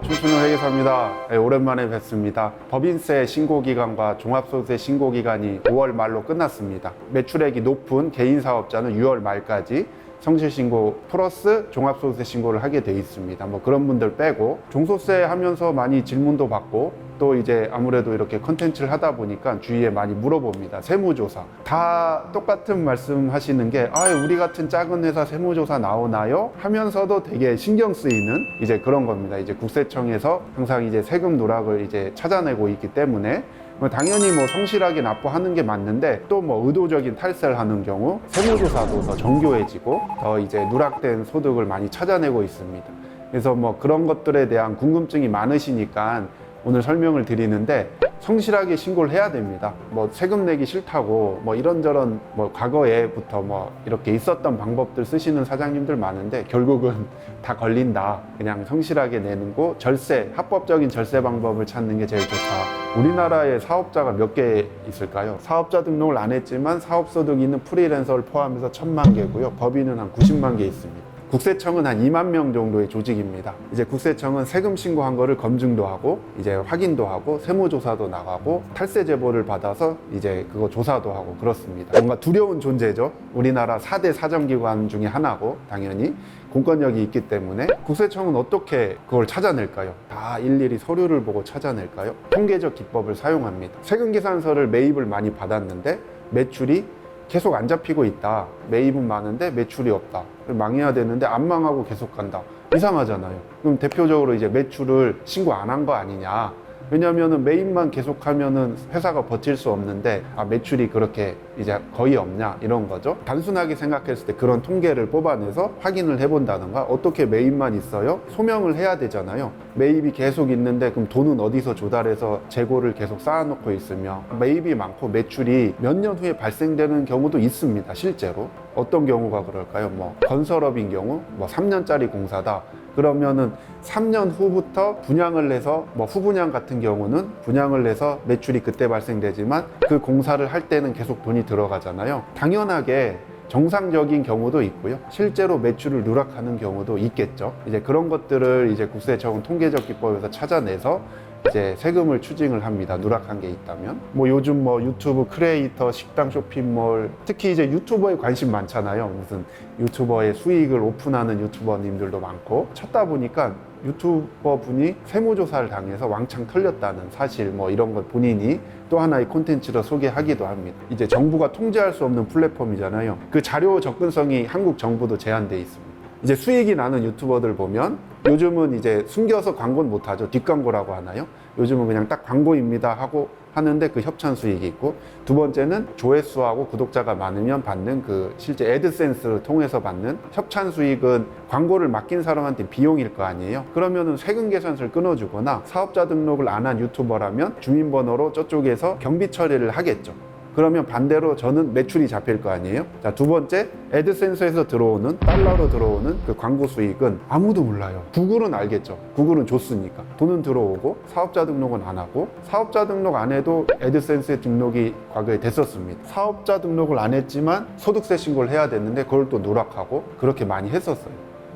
춤추는 회계사입니다. 네, 오랜만에 뵙습니다. 법인세 신고기간과 종합소득세 신고기간이 5월 말로 끝났습니다. 매출액이 높은 개인사업자는 6월 말까지 성실신고 플러스 종합소득세 신고를 하게 돼 있습니다. 뭐 그런 분들 빼고 종소세 하면서 많이 질문도 받고 또 이제 아무래도 이렇게 컨텐츠를 하다 보니까 주위에 많이 물어봅니다. 세무조사 다 똑같은 말씀 하시는 게 우리 같은 작은 회사 세무조사 나오나요? 하면서도 되게 신경 쓰이는 이제 그런 겁니다. 이제 국세청에서 항상 이제 세금 누락을 이제 찾아내고 있기 때문에 당연히 뭐 성실하게 납부하는 게 맞는데 또 뭐 의도적인 탈세를 하는 경우 세무조사도 더 정교해지고 더 이제 누락된 소득을 많이 찾아내고 있습니다. 그래서 뭐 그런 것들에 대한 궁금증이 많으시니까 오늘 설명을 드리는데 성실하게 신고를 해야 됩니다. 뭐 세금 내기 싫다고 뭐 이런저런 뭐 과거에부터 뭐 이렇게 있었던 방법들 쓰시는 사장님들 많은데 결국은 다 걸린다. 그냥 성실하게 내는 거 절세, 합법적인 절세 방법을 찾는 게 제일 좋다. 우리나라에 사업자가 몇 개 있을까요? 사업자 등록을 안 했지만 사업소득이 있는 프리랜서를 포함해서 1000만 개고요. 법인은 한 90만 개 있습니다. 국세청은 한 2만 명 정도의 조직입니다. 이제 국세청은 세금 신고한 거를 검증도 하고 이제 확인도 하고 세무조사도 나가고 탈세 제보를 받아서 이제 그거 조사도 하고 그렇습니다. 뭔가 두려운 존재죠. 우리나라 4대 사정기관 중에 하나고 당연히 공권력이 있기 때문에 국세청은 어떻게 그걸 찾아낼까요? 다 일일이 서류를 보고 찾아낼까요? 통계적 기법을 사용합니다. 세금계산서를 매입을 많이 받았는데 매출이 계속 안 잡히고 있다. 매입은 많은데 매출이 없다. 망해야 되는데 안 망하고 계속 간다. 이상하잖아요. 그럼 대표적으로 이제 매출을 신고 안 한 거 아니냐. 왜냐면은 매입만 계속하면은 회사가 버틸 수 없는데 매출이 그렇게 이제 거의 없냐 이런 거죠. 단순하게 생각했을 때 그런 통계를 뽑아내서 확인을 해본다든가 어떻게 매입만 있어요? 소명을 해야 되잖아요. 매입이 계속 있는데 그럼 돈은 어디서 조달해서 재고를 계속 쌓아놓고 있으며 매입이 많고 매출이 몇 년 후에 발생되는 경우도 있습니다. 실제로 어떤 경우가 그럴까요? 뭐 건설업인 경우 뭐 3년짜리 공사다. 그러면은 3년 후부터 분양을 해서 뭐 후분양 같은 경우는 분양을 해서 매출이 그때 발생되지만 그 공사를 할 때는 계속 돈이 들어가잖아요. 당연하게 정상적인 경우도 있고요. 실제로 매출을 누락하는 경우도 있겠죠. 이제 그런 것들을 이제 국세청은 통계적 기법에서 찾아내서 이제 세금을 추징을 합니다. 누락한 게 있다면. 뭐 요즘 뭐 유튜브 크리에이터, 식당, 쇼핑몰, 특히 이제 유튜버에 관심 많잖아요. 무슨 유튜버의 수익을 오픈하는 유튜버님들도 많고 찾다 보니까 유튜버 분이 세무조사를 당해서 왕창 털렸다는 사실 뭐 이런 걸 본인이 또 하나의 콘텐츠로 소개하기도 합니다. 이제 정부가 통제할 수 없는 플랫폼이잖아요. 그 자료 접근성이 한국 정부도 제한돼 있습니다. 이제 수익이 나는 유튜버들 보면 요즘은 이제 숨겨서 광고는 못하죠. 뒷광고라고 하나요? 요즘은 그냥 딱 광고입니다 하고 하는데 그 협찬 수익이 있고, 두 번째는 조회수하고 구독자가 많으면 받는 그 실제 애드센스를 통해서 받는 협찬 수익은 광고를 맡긴 사람한테 비용일 거 아니에요. 그러면은 세금 계산서를 끊어주거나 사업자 등록을 안 한 유튜버라면 주민번호로 저쪽에서 경비 처리를 하겠죠. 그러면 반대로 저는 매출이 잡힐 거 아니에요. 자, 두 번째, 애드센서에서 들어오는 달러로 들어오는 그 광고 수익은 아무도 몰라요. 구글은 알겠죠. 구글은 줬으니까 돈은 들어오고 사업자 등록은 안 하고, 사업자 등록 안 해도 애드센스에 등록이 과거에 됐었습니다. 사업자 등록을 안 했지만 소득세 신고를 해야 됐는데 그걸 또 누락하고 그렇게 많이 했었어요.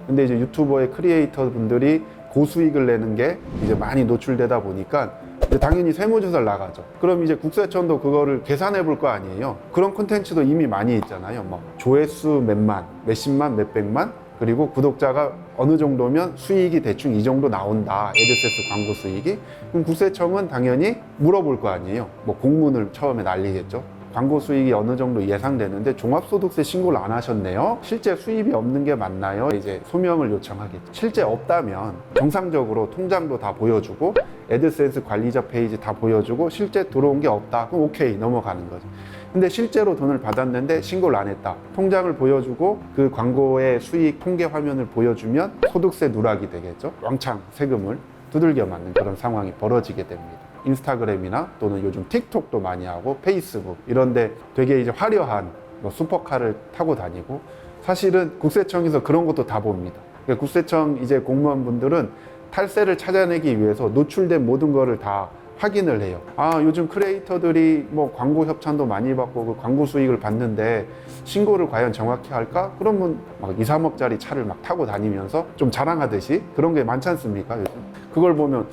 근데 이제 유튜버의 크리에이터 분들이 고수익을 내는 게 이제 많이 노출되다 보니까 당연히 세무조사를 나가죠. 그럼 이제 국세청도 그거를 계산해 볼 거 아니에요. 그런 콘텐츠도 이미 많이 있잖아요. 뭐 조회수 몇만, 몇십만, 몇백만, 그리고 구독자가 어느 정도면 수익이 대충 이 정도 나온다. 애드센스 광고 수익이. 그럼 국세청은 당연히 물어볼 거 아니에요. 뭐 공문을 처음에 날리겠죠. 광고 수익이 어느 정도 예상되는데 종합소득세 신고를 안 하셨네요. 실제 수입이 없는 게 맞나요? 이제 소명을 요청하겠죠. 실제 없다면 정상적으로 통장도 다 보여주고 애드센스 관리자 페이지 다 보여주고 실제 들어온 게 없다. 그럼 오케이 넘어가는 거죠. 근데 실제로 돈을 받았는데 신고를 안 했다. 통장을 보여주고 그 광고의 수익 통계 화면을 보여주면 소득세 누락이 되겠죠. 왕창 세금을 두들겨 맞는 그런 상황이 벌어지게 됩니다. 인스타그램이나 또는 요즘 틱톡도 많이 하고 페이스북 이런데 되게 이제 화려한 뭐 슈퍼카를 타고 다니고, 사실은 국세청에서 그런 것도 다 봅니다. 그러니까 국세청 이제 공무원분들은 탈세를 찾아내기 위해서 노출된 모든 거를 다 확인을 해요. 요즘 크리에이터들이 뭐 광고 협찬도 많이 받고 그 광고 수익을 받는데 신고를 과연 정확히 할까? 그러면 막 2, 3억짜리 차를 막 타고 다니면서 좀 자랑하듯이 그런 게 많지 않습니까? 요즘. 그걸 보면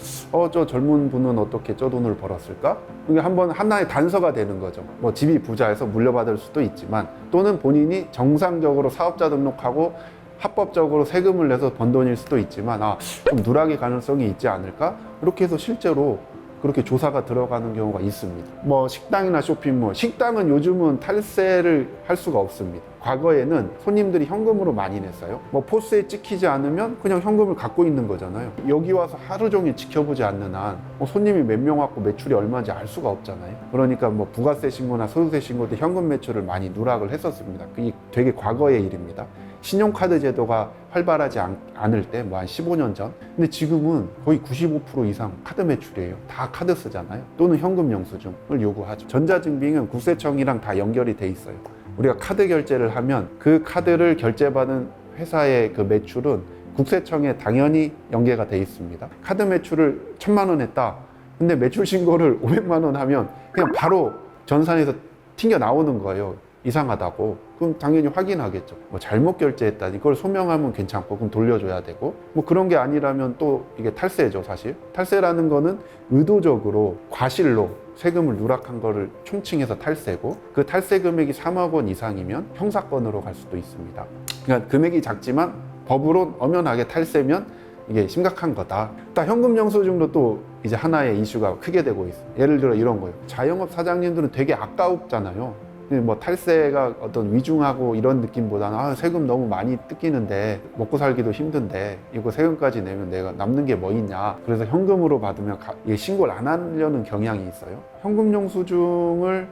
저 젊은 분은 어떻게 저 돈을 벌었을까? 이게 한번 하나의 단서가 되는 거죠. 뭐 집이 부자여서 물려받을 수도 있지만 또는 본인이 정상적으로 사업자 등록하고 합법적으로 세금을 내서 번 돈일 수도 있지만 좀 누락의 가능성이 있지 않을까? 이렇게 해서 실제로 그렇게 조사가 들어가는 경우가 있습니다. 뭐 식당이나 쇼핑몰, 식당은 요즘은 탈세를 할 수가 없습니다. 과거에는 손님들이 현금으로 많이 냈어요. 뭐 포스에 찍히지 않으면 그냥 현금을 갖고 있는 거잖아요. 여기 와서 하루 종일 지켜보지 않는 한 손님이 몇 명 왔고 매출이 얼마인지 알 수가 없잖아요. 그러니까 뭐 부가세 신고나 소득세 신고 때 현금 매출을 많이 누락을 했었습니다. 그게 되게 과거의 일입니다. 신용카드 제도가 활발하지 않을 때 뭐 한 15년 전. 근데 지금은 거의 95% 이상 카드 매출이에요. 다 카드 쓰잖아요. 또는 현금 영수증을 요구하죠. 전자증빙은 국세청이랑 다 연결이 돼 있어요. 우리가 카드 결제를 하면 그 카드를 결제받은 회사의 그 매출은 국세청에 당연히 연계가 돼 있습니다. 카드 매출을 1,000만 원 했다. 근데 매출 신고를 500만 원 하면 그냥 바로 전산에서 튕겨 나오는 거예요. 이상하다고. 그럼 당연히 확인하겠죠. 뭐 잘못 결제했다니 그걸 소명하면 괜찮고 그럼 돌려줘야 되고 뭐 그런 게 아니라면 또 이게 탈세죠. 사실 탈세라는 거는 의도적으로 과실로 세금을 누락한 거를 총칭해서 탈세고 그 탈세 금액이 3억 원 이상이면 형사건으로 갈 수도 있습니다. 그러니까 금액이 작지만 법으로 엄연하게 탈세면 이게 심각한 거다. 딱 현금 영수증도 또 이제 하나의 이슈가 크게 되고 있어요. 예를 들어 이런 거예요. 자영업 사장님들은 되게 아까웠잖아요. 뭐 탈세가 어떤 위중하고 이런 느낌보다는 세금 너무 많이 뜯기는데 먹고 살기도 힘든데 이거 세금까지 내면 내가 남는 게 뭐 있냐. 그래서 현금으로 받으면 신고를 안 하려는 경향이 있어요. 현금 영수증을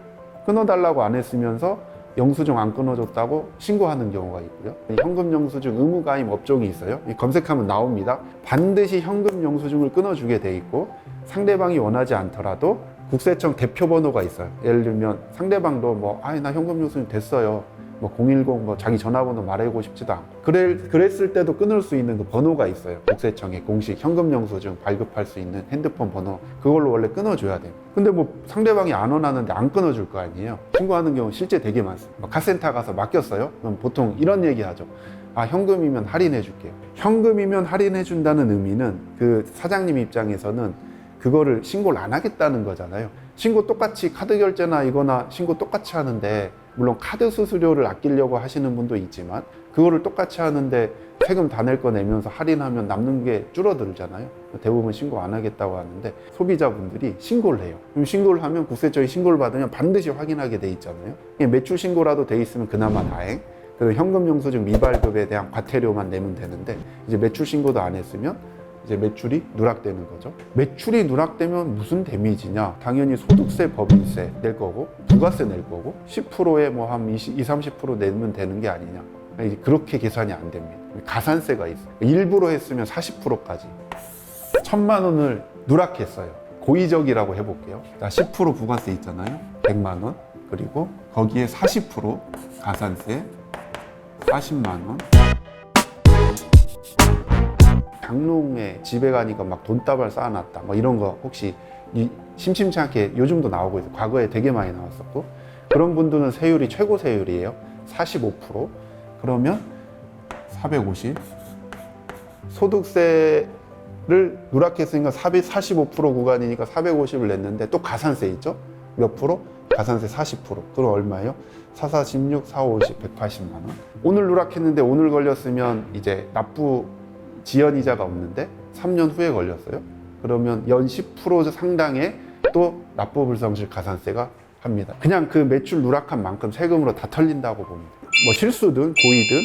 끊어달라고 안 했으면서 영수증 안 끊어줬다고 신고하는 경우가 있고요. 현금 영수증 의무 가입 업종이 있어요. 검색하면 나옵니다. 반드시 현금 영수증을 끊어주게 돼 있고 상대방이 원하지 않더라도 국세청 대표번호가 있어요. 예를 들면 상대방도 나 현금 영수증 됐어요. 010 자기 전화번호 말하고 싶지도 않고 그랬을 때도 끊을 수 있는 그 번호가 있어요. 국세청의 공식 현금 영수증 발급할 수 있는 핸드폰 번호 그걸로 원래 끊어줘야 돼요. 근데 상대방이 안 원하는데 안 끊어줄 거 아니에요. 신고하는 경우 실제 되게 많습니다. 카센터 가서 맡겼어요. 그럼 보통 이런 얘기 하죠. 현금이면 할인해 줄게요. 현금이면 할인해 준다는 의미는 그 사장님 입장에서는 그거를 신고를 안 하겠다는 거잖아요. 신고 똑같이 카드 결제나 이거나 신고 똑같이 하는데 물론 카드 수수료를 아끼려고 하시는 분도 있지만 그거를 똑같이 하는데 세금 다 낼 거 내면서 할인하면 남는 게 줄어들잖아요. 대부분 신고 안 하겠다고 하는데 소비자분들이 신고를 해요. 그럼 신고를 하면 국세청이 신고를 받으면 반드시 확인하게 돼 있잖아요. 매출 신고라도 돼 있으면 그나마 다행. 그리고 현금 영수증 미발급에 대한 과태료만 내면 되는데 이제 매출 신고도 안 했으면 이제 매출이 누락되는 거죠. 매출이 누락되면 무슨 데미지냐? 당연히 소득세, 법인세 낼 거고 부가세 낼 거고 10%에 한 20-30% 내면 되는 게 아니냐. 그렇게 계산이 안 됩니다. 가산세가 있어요. 일부러 했으면 40%까지 1,000만 원을 누락했어요. 고의적이라고 해볼게요. 10% 부가세 있잖아요. 100만 원. 그리고 거기에 40% 가산세 40만 원. 장롱에 집에 가니까 돈다발 쌓아놨다 이런 거 혹시 심심치 않게 요즘도 나오고 있어요. 과거에 되게 많이 나왔었고 그런 분들은 세율이 최고 세율이에요. 45%. 그러면 450 소득세를 누락했으니까 45% 구간이니까 450을 냈는데 또 가산세 있죠? 몇 프로? 가산세 40%. 그럼 얼마예요? 4, 4, 16, 4, 50, 180만 원. 오늘 누락했는데 오늘 걸렸으면 이제 납부 지연이자가 없는데 3년 후에 걸렸어요. 그러면 연 10% 상당의 또 납부불성실 가산세가 합니다. 그냥 그 매출 누락한 만큼 세금으로 다 털린다고 봅니다. 실수든 고의든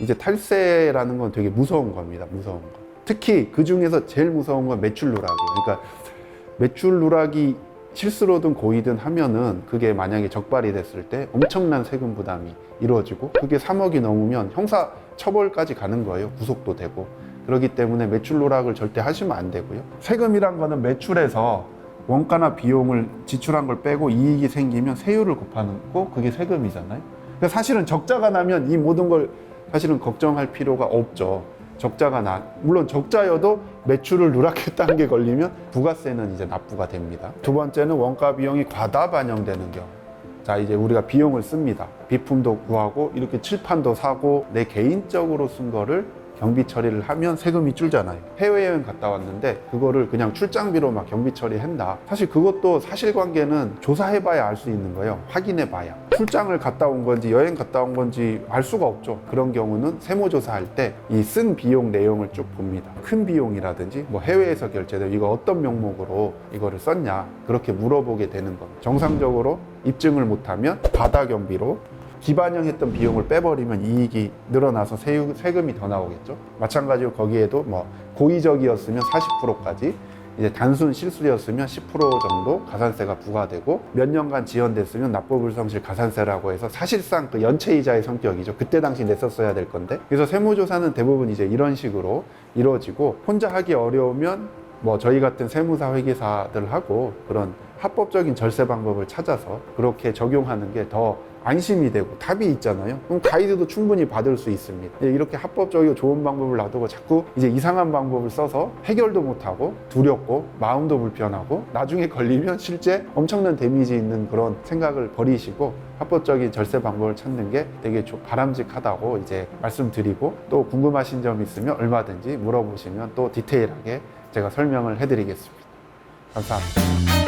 이제 탈세라는 건 되게 무서운 겁니다. 무서운 거. 특히 그 중에서 제일 무서운 건 매출 누락이에요. 그러니까 매출 누락이 실수로든 고의든 하면은 그게 만약에 적발이 됐을 때 엄청난 세금 부담이 이루어지고 그게 3억이 넘으면 형사 처벌까지 가는 거예요. 구속도 되고. 그렇기 때문에 매출 누락을 절대 하시면 안 되고요. 세금이란 거는 매출에서 원가나 비용을 지출한 걸 빼고 이익이 생기면 세율을 곱하는 거 그게 세금이잖아요. 그러니까 사실은 적자가 나면 이 모든 걸 사실은 걱정할 필요가 없죠. 적자가 물론 적자여도 매출을 누락했다는 게 걸리면 부가세는 이제 납부가 됩니다. 두 번째는 원가 비용이 과다 반영되는 경우. 자, 이제 우리가 비용을 씁니다. 비품도 구하고 이렇게 칠판도 사고 내 개인적으로 쓴 거를 경비 처리를 하면 세금이 줄잖아요. 해외여행 갔다 왔는데 그거를 그냥 출장비로 막 경비 처리한다. 사실 그것도 사실관계는 조사해봐야 알 수 있는 거예요. 확인해봐야. 출장을 갔다 온 건지 여행 갔다 온 건지 알 수가 없죠. 그런 경우는 세무조사할 때 이 쓴 비용 내용을 쭉 봅니다. 큰 비용이라든지 뭐 해외에서 결제된 이거 어떤 명목으로 이거를 썼냐 그렇게 물어보게 되는 겁니다. 정상적으로 입증을 못하면 바다 경비로 기반영했던 비용을 빼버리면 이익이 늘어나서 세금이 더 나오겠죠. 마찬가지로 거기에도 뭐 고의적이었으면 40%까지, 이제 단순 실수였으면 10% 정도 가산세가 부과되고, 몇 년간 지연됐으면 납부불성실 가산세라고 해서 사실상 그 연체이자의 성격이죠. 그때 당시 냈었어야 될 건데. 그래서 세무조사는 대부분 이제 이런 식으로 이루어지고, 혼자 하기 어려우면 뭐 저희 같은 세무사 회계사들하고 그런 합법적인 절세 방법을 찾아서 그렇게 적용하는 게 더 안심이 되고 답이 있잖아요. 그럼 가이드도 충분히 받을 수 있습니다. 이렇게 합법적이고 좋은 방법을 놔두고 자꾸 이제 이상한 방법을 써서 해결도 못하고 두렵고 마음도 불편하고 나중에 걸리면 실제 엄청난 데미지 있는 그런 생각을 버리시고 합법적인 절세 방법을 찾는 게 되게 바람직하다고 이제 말씀드리고, 또 궁금하신 점 있으면 얼마든지 물어보시면 또 디테일하게 제가 설명을 해드리겠습니다. 감사합니다.